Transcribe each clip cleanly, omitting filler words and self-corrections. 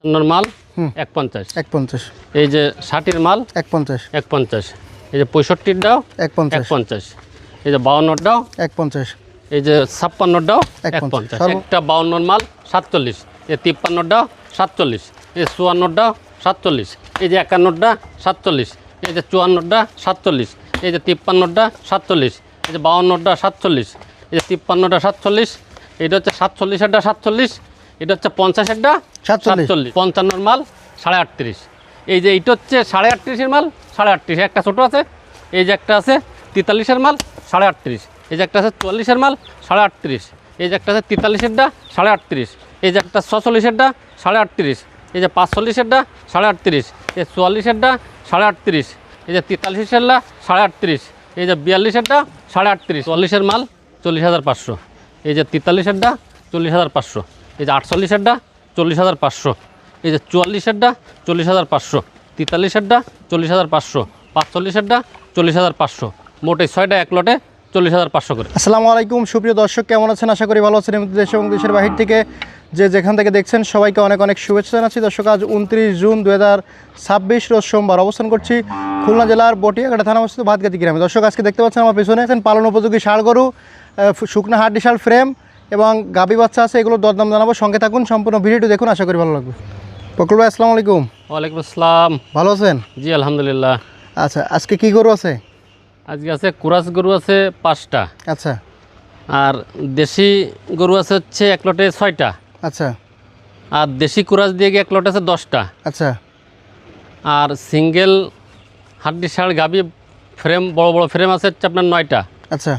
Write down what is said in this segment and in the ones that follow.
মাল 150 150। এই যে 60-এর মাল 150। 150। এই যে 65-টাও 150। 150। এই যে 52-টাও 150। এই যে 56-টাও 150। 150। একটা 52-এর মাল 47। এই 53-টাও 47। এই 54-টাও 47। এই যে 51-টা 47। এই যে 54-টা 47। এই যে 53-টা 47। এই যে 52-টা 47। এই যে 53-টা 47। এটা হচ্ছে 47-এরটা 47। এটা হচ্ছে 50-এরটা 47। 55-এর মাল 38.5। এই যে এইটা হচ্ছে 38.5-এর মাল 38.5। একটা ছোটো আছে, এই যে একটা আছে 43-এর মাল 38.5। এই যে একটা আছে 44-এর মাল 38.5। এই যে একটা আছে 43-এরটা 38.5। এই যে একটা 46-এরটা 38.5। এই যে 45-এরটা 38.5। এই 44-এরটা 38.5। এই যে 43-এরটা 38.5। এই যে 42-এরটা 38.5। 44-এর মাল 40,500। এই যে 43-এরটা 40,500। এই যে 48-এরটা 40,500। এই যে 44-এরটা 40,500। 43-এরটা 40,500। 45-এরটা 40,500। মোট এই 6টা এক লটে 40,500 করে। আসসালামু আলাইকুম সুপ্রিয় দর্শক, কেমন আছেন? আশা করি ভালো আছেন। দেশ এবং দেশের বাহির থেকে যেখান থেকে দেখছেন সবাইকে অনেক অনেক শুভেচ্ছা জানাচ্ছি। দর্শক, আজ 29 জুন 2026 রোজ সোমবার অবস্থান করছি খুলনা জেলার বটিয়াঘাটা থানা অবস্থিত ভাতগাতি গ্রামে। দর্শক, আজকে দেখতে পাচ্ছেন আমার পেছনে আছেন পালন উপযোগী ষাঁড় গরু, শুকনা হাড্ডি ষাঁড় ফ্রেম এবং গাভী বাচ্চা আছে। এগুলোর দরদাম জানাবো, সঙ্গে থাকুন, সম্পূর্ণ ভিডিওটি দেখুন, আশা করি ভালো লাগবে। বকুল ভাই, আসসালামু আলাইকুম। ওয়ালাইকুম আসসালাম। ভালো আছেন? জি আলহামদুলিল্লাহ। আচ্ছা, আজকে কি গরু আছে? আজকে আছে কুরাস গরু আছে 5টা। আচ্ছা আর দেশি গরু আছে হচ্ছে এক লটে 6টা। আচ্ছা আর দেশি কুরাস দিয়ে গিয়ে এক লটে আছে 10টা। আচ্ছা আর সিঙ্গেল হাড্ডি ষাঁড় গাভী ফ্রেম, বড় বড় ফ্রেম আছে হচ্ছে আপনার 9টা। আচ্ছা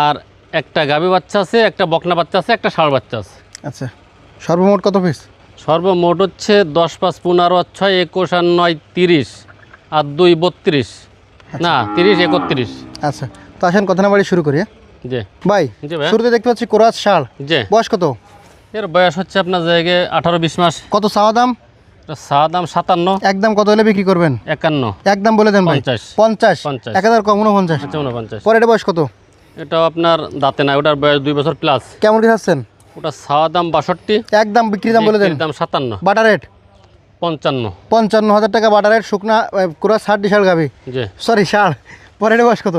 আর একটা গাভী বাচ্চা আছে, একটা বকনা বাচ্চা আছে, একটা ষাঁড় বাচ্চা আছে। আচ্ছা, সর্বমোট কত পিস? সর্বমোট হচ্ছে 10, 5, 15, 6, 21 আর 9, 30 আর 2, 32 না 30, 31। আচ্ছা, তো আসেন কথা না বাড়ি শুরু করি। জি ভাই, জি ভাই। শুরুতে দেখতে পাচ্ছি কোরাস ষাঁড়, জি। বয়স কত? এর বয়স হচ্ছে আপনার জায়গায় 18-20 মাস। কত চাওয়া দাম? চা দাম 57। একদম কত হলে বিক্রি করবেন? 51। একদম বলে দেন ভাই। 50। 50। 50। 1000 কম 49। আচ্ছা 49। পরে এটা বয়স কত? এটাও আপনার দাঁতে না, ওটার বয়স 2 বছর প্লাস। কেমন কি চাচ্ছেন? ওটা চা দাম 62। একদম বিক্রি দাম বলে দেন। বিক্রির দাম 57। Butter rate 55। 55,000 টাকা বাটার রেট। শুকনা কোরাস হাড্ডি ষাঁড় গাভী, জি সরি ষাঁড়। পরে এটা বয়স কত?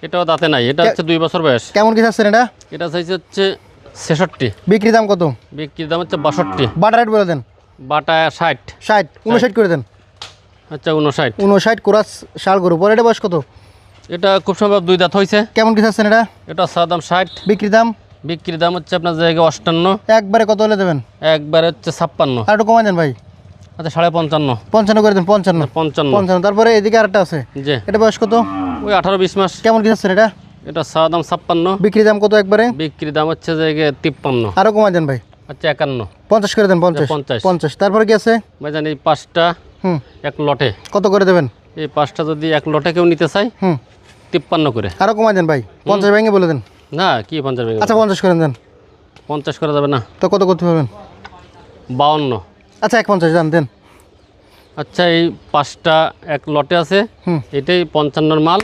এটাও দাঁতে নাই, এটা হচ্ছে 2 বছর বয়স। কেমন কি চাচ্ছেন এটা? এটা চাইছে হচ্ছে 66। বিক্রি দাম কত? বিক্রির দাম হচ্ছে 62। বাটার রেট বলে দেন। বাটা 60। 60, 59 করে দেন। আচ্ছা 59। 59 কোরাস ষাঁড় গরু। পরে এটা বয়স কত? এটা খুব সম্ভব 2 দাঁত হয়েছে। কেমন কি চাচ্ছেন এটা? এটা চা দাম 60। বিক্রি দাম? বিক্রির দাম হচ্ছে আপনার জায়গায় 58। একবারে কত হলে দেবেন? একবারে হচ্ছে 56। আর একটু কমাই দেন ভাই। আচ্ছা 55.5। 55 করে দেন। 55। 55। তারপরে এদিকে আরেকটা আছে, জি। এটা বয়স কত? ওই 18-20 মাস। কেমন কি চাচ্ছেন এটা? এটা চা দাম 56। বিক্রি দাম কত একবারে? বিক্রির দাম হচ্ছে জায়গায় 53। আরো কমাই দেন ভাই। আচ্ছা 51। 50 করে দেন। 50। 50। 50। তারপরে কি আছে? ভাইজান এই 5টা এক লটে, কত করে দেবেন? এই 5টা যদি এক লটে কেউ নিতে চাই 53 করে। আরো কমাই দেন ভাই। 50 ভেঙে বলে দেন। না কি 50 ভেঙে? আচ্ছা 50 করে দেন। 50 করা যাবে না। তো কত করতে পারবেন? 52। আচ্ছা 150 দেন। আচ্ছা এই 5টা এক লটে আছে, এটাই 55-এর মাল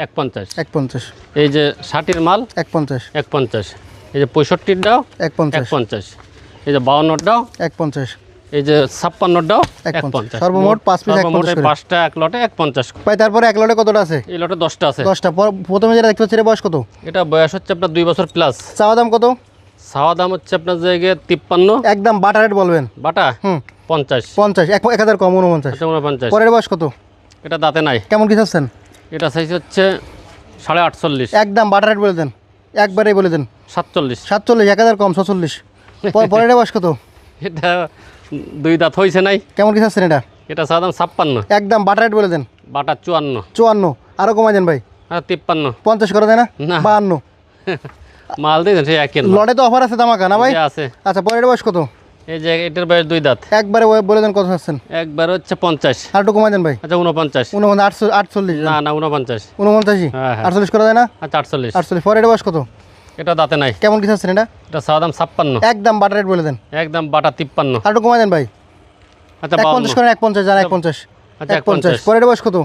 150। 150। এই যে 60-এর মাল 150। 150। এই যে 65-টাও 150। 150। এই যে 52-টাও 150। এই যে 56-টাও 150। 150। সর্বমোট 5 পিস 150 করে। 5টা এক লটে 150। ভাই তারপরে এক লটে কতটা আছে? এই লটে 10টা আছে। 10টা। প্রথমে যেটা দেখতে পাচ্ছি এটা বয়স কত? এটা বয়স হচ্ছে আপনার 2 বছর প্লাস। চাওয়া দাম কত? চাওয়া দাম হচ্ছে আপনার জায়গায় 53। একদম বাটার রেট বলবেন। বাটা 50। 50। 1000 কম 49। আচ্ছা 49। পরের বয়স কত? এটা দাঁতে নাই। কেমন কি চাচ্ছেন? এটা সাইজ হচ্ছে 48.5। একদম বাটার রেট বলে দেন। একবারেই বলে দেন। 47। 47। 1000 কম 46। পরের বয়স কত? এটা 2 দাঁত হয়েছে নাই। কেমন কি চাচ্ছেন এটা? এটা চা দাম 56। একদম বাটার রেট বলে দেন। বাটা 54। 54। আরো কমাই দেন ভাই। আর 53। 50 করে দেয় না? না। 52। মাল দিয়ে সেই একই লটে তো অফার আছে দামাকা না ভাই? আছে। আচ্ছা পরের বয়স কত? এই যে এটার বয়স 2 দাঁত। একবারে বলে দেন কত চাচ্ছেন। একবার হচ্ছে 50। আর একটু কমাই দেন ভাই। আচ্ছা 49। 48। না না 49। 49। হ্যাঁ, হ্যাঁ। 48 করে দেয় না? আচ্ছা 48। 48। পরের বয়স কত? এটা দাঁতে নাই। কেমন কি চাচ্ছেন এটা? এটা চা দাম 56। একদম বাটার রেট বলে দেন। একদম বাটা 53। আর একটু কমাই দেন ভাই। আচ্ছা 50 করেন। 50 জান 50। আচ্ছা 50। পরের বয়স কত?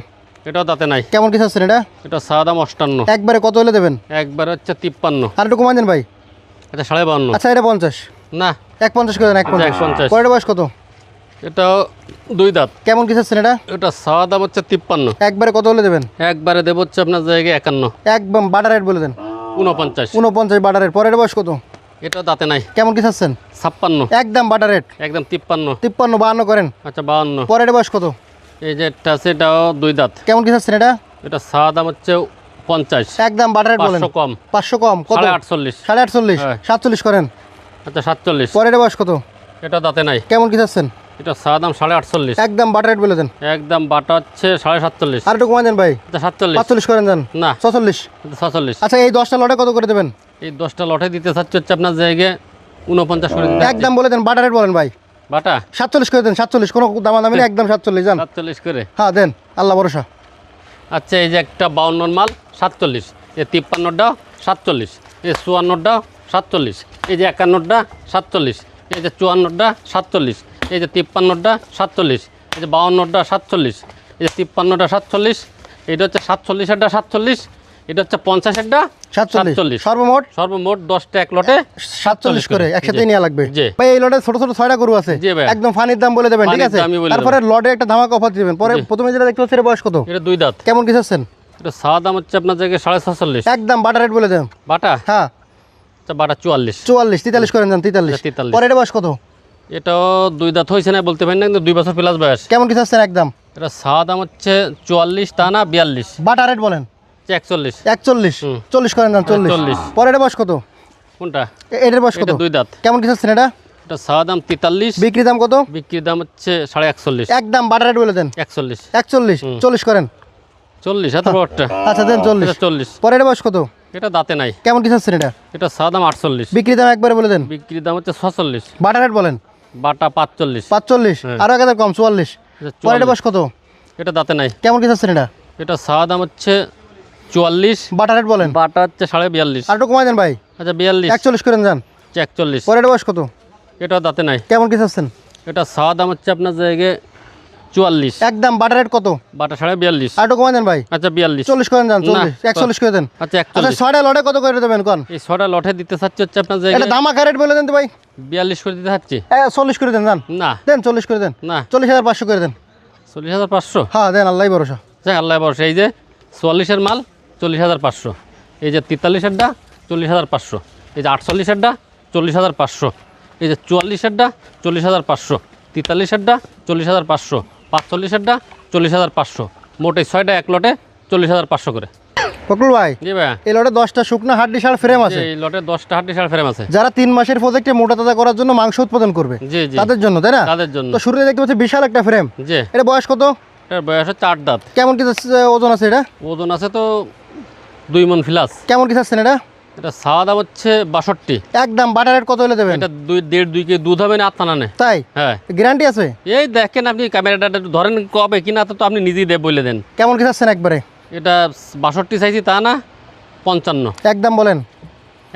এটাও দাঁতে নাই। কেমন কি চাচ্ছেন এটা? এটা চা দাম 58। একবারে কত হলে দেবেন? একবার হচ্ছে 53। আর একটু কমাই দেন ভাই। আচ্ছা 52.5। আচ্ছা এটা 50। না 150 করে দেন। 150। 150। পরের বয়স কত? এটাও দুই দাঁত। কেমন কি চাচ্ছেন এটা? এটা চাওয়া দাম হচ্ছে 53। একবারে কত হলে দেবেন? একবারে দেবো হচ্ছে আপনার জায়গায় 51। একদম বাটার রেট বলে দেন। 49। 49 বাটার রেট। পরের বয়স কত? এটা দাঁতে নাই। কেমন কি চাচ্ছেন? 56। একদম বাটার রেট। একদম 53। 53 52 করেন। আচ্ছা 52। পরের বয়স কত? এই যে এটা আছে এটাও দুই দাঁত। কেমন কি চাচ্ছেন এটা? এটা চাওয়া দাম হচ্ছে 50। একদম বাটার রেট বলেন। 500 কম। 500 কম কত? 48। 48 হ্যাঁ। 47 করেন। আচ্ছা 47। পরের বয়স কত? এটা দাঁতে নাই। কেমন কি চাচ্ছেন? এটা চাওয়া দাম 48। একদম বাটার রেট বলে দেন। একদম বাটা হচ্ছে 47.5। আর একটু কমাই দেন ভাই। আচ্ছা 47। 45 করেন যান। না 46। 46। আচ্ছা এই 10টা লটে কত করে দেবেন? এই 10টা লটে দিতে চাচ্ছে হচ্ছে আপনার জায়গায় 49 করে দিতে চাচ্ছি। একদম বলে দেন বাটার রেট বলেন ভাই। বাটা 47 করে দেন। 47 কোনো দামাদামি নেই, একদম 47 যান। 47 করে। হ্যাঁ দেন, আল্লাহ ভরসা। আচ্ছা এই যে একটা 52 মাল 47, এই 53টা 47, এই 54টা 47, এই যে 51টা 47, এই যে 54টা 47, এই যে 53টা 47, এই যে 52টা 47, এই যে 53টা 47, এটা হচ্ছে 47টা 47, এটা হচ্ছে 50টা 47 সর্বমোট সর্বমোট 10টা এক লটে 47 করে একসাথে নেওয়া লাগবে। জি। ভাই এই লটে ছোট ছোট 6টা গরু আছে, জি ভাই। একদম ফানির দাম বলে দেবেন, ঠিক ফানির আছে? দামই বলে তারপরে লটে একটা ধামাকা অফার দিবেন। পরে জি। প্রথমে যেটা দেখতে পাচ্ছেন এর বয়স কত? এটা দুই দাঁত। কেমন কি চাচ্ছেন? এটা সাদা দাম হচ্ছে আপনার জায়গায় 47.5। একদম বাটার রেট বলে দেন। বাটা হ্যাঁ আচ্ছা বাটা 44। 44 43 করেন যান। 43 43। পরে এর বয়স কত? এটাও দুই দাঁত হয়েছে না বলতে পারি না, কিন্তু 2 বছর প্লাস বয়স। কেমন কি চাচ্ছেন? একদম এটা সাদা দাম হচ্ছে 44 তা না 42। বাটার রেট বলেন। 41। 41 হুম। 40 করেন যান। 40 40। পরে এর বয়স কত? কোনটা? এটার বয়স কত? এটা দুই দাঁত। কেমন কি চাচ্ছেন এটা? এটা সাদা দাম 43। বিক্রি দাম কত? বিক্রির দাম হচ্ছে 41.5। একদম বাটার রেট বলে দেন। 41। 41 40 করেন। 40 এত বড়টা। আচ্ছা দেন 40। এটা 40। পরে এর বয়স কত? এটা দাঁতে নাই। কেমন কি চাচ্ছেন এটা? এটা সাদা দাম 48। বিক্রি দাম একবারে বলে দেন। বিক্রির দাম হচ্ছে 46। বাটার রেট বলেন। বাটা 45। 45 হ্যাঁ। আরো 1000 কম 44। এটা পরে এর 44। বয়স কত? এটা দাঁতে নাই। কেমন কি চাচ্ছেন এটা? এটা সাদা দাম হচ্ছে 44। বাটার রেট বলেন। বাটা হচ্ছে 42.5। আর একটু কমাই দেন ভাই। আচ্ছা 42। 41 করেন যান। 41। পরে এর বয়স কত? এটা দাঁতে নাই। কেমন কি চাচ্ছেন? এটা সাদা দাম হচ্ছে আপনার জায়গায় 44। একদম বাটার রেট কত? বাটা 42.5। আর একটু কমাই দেন ভাই। আচ্ছা 42। 40 করেন যান। 40 না, 41 করে দেন। আচ্ছা আচ্ছা 41। ছয়টা লটে কত করে দেবেন কোন? এই 6টা লটে দিতে চাচ্ছি হচ্ছে আপনার এটা জায়গায় ধামাকা রেট বলে দেন তো ভাই। 42 করে দিতে চাচ্ছি। 40 করে দেন যান। না দেন 40 করে দেন। না 40,500 করে দেন। 40,500। হ্যাঁ দেন, আল্লাহ ভরসা। যাক আল্লাহ বর্ষে। এই যে 44-এর মাল 40,500, এই যে 43-এরটা 40,500, এই যে 48-এরটা 40,500, এই যে 44-এরটা 40,500, 43-এরটা 40,500, 45-এরটা 40,500, মোট এই 6টা এক লটে 40,500 করে। ফকরুল ভাই জি ভাই। এই লটে 10টা শুকনা হাড্ডি শাল ফ্রেম আছে। এই লটে 10টা হাড্ডি শাল ফ্রেম আছে। যারা 3 মাসের প্রজেক্টে মোটা তাজা করার জন্য মাংস উৎপাদন করবে জি জি তাদের জন্য, তাই না? তাদের জন্য। তো শুরুতে দেখতে পাচ্ছি বিশাল একটা ফ্রেম। জি এটা বয়স কত? এটার বয়স হচ্ছে 8 দাঁত। কেমন কি ওজন আছে এটা? ওজন আছে তো 2 মণ প্লাস। কেমন কি চাচ্ছেন এটা? এটা সাদা দাম হচ্ছে 62। একদম বাটার রেট কত হলে দেবেন? এটা 2.5 কেজি দুধ হবে না আত্মানা নেই। তাই হ্যাঁ গ্যারান্টি আছে? এই দেখেন আপনি ক্যামেরাটা একটু ধরেন কবে কিনা তো আপনি নিজেই বলে দেন। কেমন কি চাচ্ছেন একবারে? এটা 62 চাইছি তা না 55। একদম বলেন।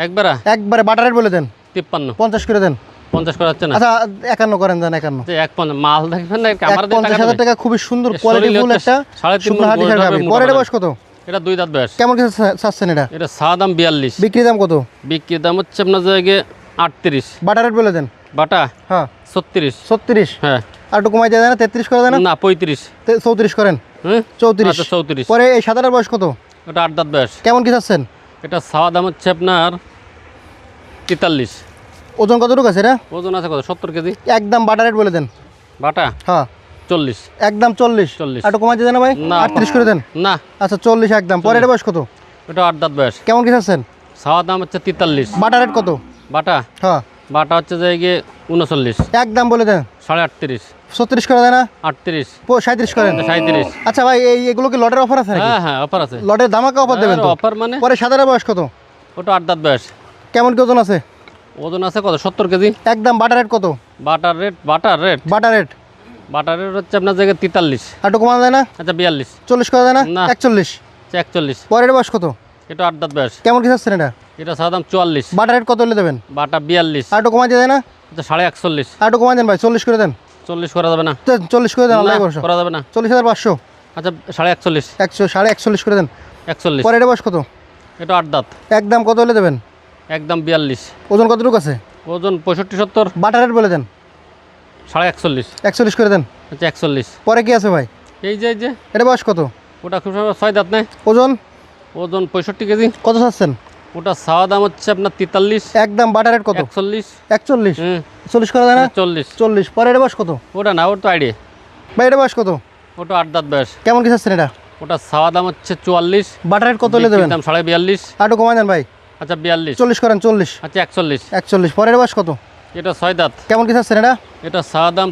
একবারে বাটার রেট বলে দেন। 53। 50 করে দেন। 50 করা যাচ্ছে না। আচ্ছা 51 করেন যান। 51 যে 1 মাল দেখবেন না ক্যামেরা দিয়ে টাকা 50,000 দেবে। টাকা খুবই সুন্দর এ কোয়ালিটি শরীরে ফুল হচ্ছে একটা 3.5 শুকনো মণ হাড্ডি গোল্ড শাল হবে, গাভী। মোটা পরের বানাবে। বয়স কত? এটা 2 দাঁত বয়স। কেমন কি চাচ্ছেন এটা? এটা সাদা দাম 42। বিক্রি দাম কত? বিক্রির দাম হচ্ছে আপনার জায়গায় 38। বাটার রেট বলে দেন। বাটা হ্যাঁ 36। 36 হ্যাঁ আর একটু কমাই দেয় না? 33 করে দেন না? না 35। 34 করেন। হ্যাঁ 34 আচ্ছা 34। পরে এই সাদাটার বয়স কত? এটা 8 দাঁত বয়স। কেমন কি চাচ্ছেন? এটা সাদা দাম হচ্ছে আপনার 43। ওজন কতটুকু আছে এটা? ওজন আছে কত? 70 কেজি। একদম বাটার রেট বলে দেন। বাটা হ্যাঁ 40। একদম 40 40। আর একটু কমাই দিয়ে দেন না ভাই? না 38 করে দেন। না আচ্ছা 40 একদম। পরে এর বয়স কত? এটা 8 দাঁত বয়স। কেমন কি চাচ্ছেন? সাওয়া দাম হচ্ছে 43। বাটার রেট কত? বাটা হ্যাঁ বাটা হচ্ছে যে গিয়ে 39। একদম বলে দেন। 38.5। 36 করে দেয় না? 38। 37 করেন। 37। আচ্ছা ভাই এগুলো কি লটের অফার আছে নাকি? হ্যাঁ হ্যাঁ অফার আছে। লটের ধামাকা অফার দেবেন তো? অফার মানে পরে সাদার বয়স কত? ওটা 8 দাঁত বয়স। কেমন কি ওজন আছে? ওজন আছে কত? 70 কেজি। একদম বাটার রেট কত? বাটার রেট বাটার রেট হচ্ছে আপনার জায়গায় 43। আর একটু কমানো যায় না? আচ্ছা 42। 40 করে দেয় না? না। 41 41। পরের বয়স কত? এটা 8 দাঁত বয়স। কেমন কি চাচ্ছেন এটা? এটা সাদা দাম 44। বাটার রেট কত হলে দেবেন? বাটা 42। আর একটু কমাই দিয়ে দেয় না? আচ্ছা 41.5। আর একটু কমাই দেন ভাই, 40 করে দেন। 40 করা যাবে না। দেন 40 করে দেন, আল্লাহ না, ভরসা। করা যাবে না। 40,500 আচ্ছা 41.5। 141 করে দেন। 41। পরের বয়স কত? এটা 8 দাঁত। একদম কত হলে দেবেন? একদম 42। ওজন কতটুকু আছে? ওজন 65-70। বাটার রেট বলে দেন। 41.5 41 করে দেন। আচ্ছা 41। পরে কি আছে ভাই? এই যে এটা বয়স কত? ওটা খুব সময় 6 দাঁত নেই। ওজন? ওজন 65 কেজি। কত চাচ্ছেন? ওটা চাওয়া দাম হচ্ছে আপনার 43। একদম বাটার রেট কত? 41। 41? হুম 40 করা যায় না? 40। 40। পরে এটা বয়স কত? ওটা না, ওর তো আইডিয়া। ভাই এটা বয়স কত? ওটা 8 দাঁত বয়স। কেমন কি চাচ্ছেন এটা? ওটা চাওয়া দাম হচ্ছে 44। বাটার রেট কত হলে দেবেন? দাম 42.5। আটু কমাই দেন ভাই। আচ্ছা 42। 40 করেন। 40? আচ্ছা 41। 41। পরে এটা বয়স কত? এটা 6 দাঁত। কেমন কি চাচ্ছেন এটা? এটা চাওয়া দাম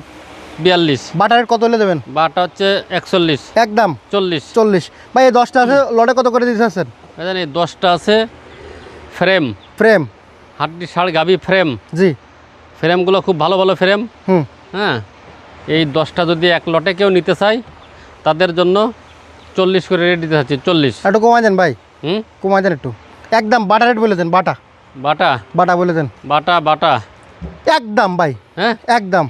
42। বাটার রেট কত হলে দেবেন? বাটা হচ্ছে 41। একদম 40। 40। ভাই এই 10টা আছে, লটে কত করে দিতে চাচ্ছেন? জানি 10টা আছে ফ্রেম, ফ্রেম? হাড্ডি ষাঁড় গাভি ফ্রেম। জি। ফ্রেমগুলো খুব ভালো ভালো ফ্রেম। হুম। হ্যাঁ, এই 10টা যদি এক লটে কেউ নিতে চায় তাদের জন্য 40 করে রেট দিতে চাচ্ছি। 40। একটু কমাই দেন ভাই, হুম কমাই দেন একটু। একদম বাটার রেট বলে দেন। বাটা বাটা বাটা বলে দেন। বাটা বাটা একদম ভাই, হ্যাঁ একদম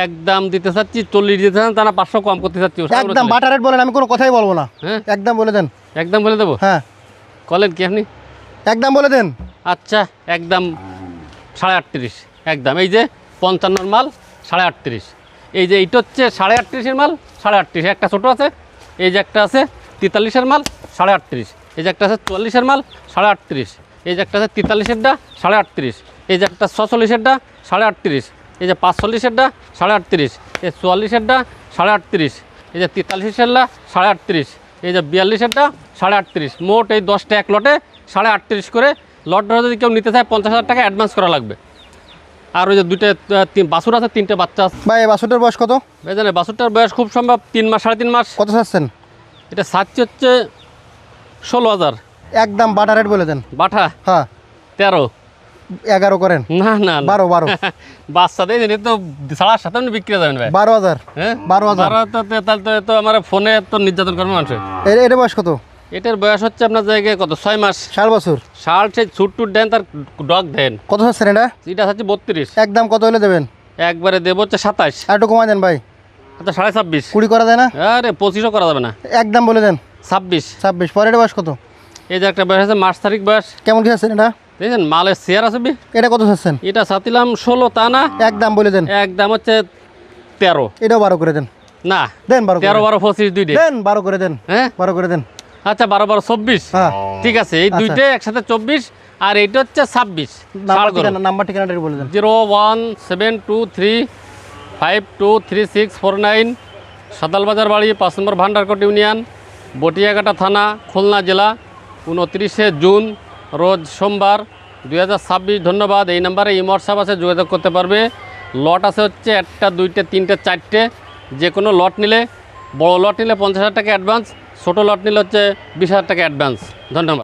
একদম দিতে চাচ্ছি 40 দিতে চান, তারা 500 কম করতে চাচ্ছি। একদম বাটার রেট বলেন, আমি কোনো কথাই বলবো না। হ্যাঁ একদম বলে দেন। একদম বলে দেবো। হ্যাঁ কলেন কি আপনি? একদম বলে দেন। আচ্ছা একদম 38.5 একদম। এই যে 55 মাল 38.5। এই যে এইটা হচ্ছে 38.5-এর মাল 38.5। একটা ছোটো আছে, এই যে একটা আছে 43-এর মাল 38.5। এই যে একটা আছে 44-এর মাল 38.5। এই যে একটা আছে 43-এরটা 38.5। এই যে একটা 46-এরটা 38.5। এই যে 45-এরটা 38.5। এই 44-এরটা 38.5। এই যে 43-এরটা 38.5। এই যে 42-এরটা 38.5। মোট এই 10টা এক লটে 38.5 করে। লট ধরে যদি কেউ নিতে চায় 50,000 টাকা অ্যাডভান্স করা লাগবে। আর ওই যে দুইটা বাছুর আছে, 3টে বাচ্চা আছে। ভাই এই বাছুরটার বয়স কত? জানে বাছুরটার বয়স খুব সম্ভব 3 মাস 3.5 মাস। কত চাচ্ছেন? এটা সাচ্ছি হচ্ছে 16,000। একদম বাটার রেট বলে দেন। বাটা হ্যাঁ 13। 11 করেন। না না 12 12 বাচ্চা দিয়ে জানি তো 7.5 বিক্রি যাবেন ভাই। 12,000। হ্যাঁ 12,000। তাহলে তো আমার ফোনে তো নির্যাতন করবে মানুষ। এটা বয়স কত? এটার বয়স হচ্ছে আপনার জায়গায় কত 6 মাস। 4 বছর। শার্ট সেই ছুট টুট দেন, তার ডগ দেন। কত চাচ্ছেন এটা? এটা হচ্ছে 32। একদম কত হলে দেবেন? একবারে দেবো হচ্ছে 27। আর একটু কমাই দেন ভাই। আচ্ছা 26.5। 20 করা যায় না? আরে 25ও করা যাবে না। একদম বলে দেন। 26। 26। পরে এটা বয়স কত? এই যে একটা বয়স আছে মার্চ তারিখ বয়স। কেমন কি চাচ্ছেন এটা? দেখছেন মালের শেয়ার আছে এটা কত চাচ্ছেন? এটা চাতিলাম 16, তা না একদম বলে দেন। একদম হচ্ছে 13। এটাও 12 করে দেন। না দেন 12 13 12 25 দুইটে। দেন 12 করে দেন। হ্যাঁ 12 করে দেন। আচ্ছা 12 12 24। হ্যাঁ ঠিক আছে, এই আচ্ছা। দুইটে একসাথে 24 আর এইটা হচ্ছে 26। নাম্বার ঠিকানাটা বলে দেন। 01723523649 সাদালবাজার বাড়ি, 5 নম্বর ভান্ডারকোট ইউনিয়ন, বটিয়াঘাটা থানা, খুলনা জেলা। 29শে জুন রোজ সোমবার 2026। ধন্যবাদ। এই নাম্বারে হোয়াটসঅ্যাপ আছে, যোগাযোগ করতে পারবে। লট আছে হচ্ছে 1টা 2টে 3টে 4টে। যে কোনো লট নিলে, বড় লট নিলে 50,000 টাকা অ্যাডভান্স, ছোটো লট নিলে হচ্ছে 20,000 টাকা অ্যাডভান্স। ধন্যবাদ।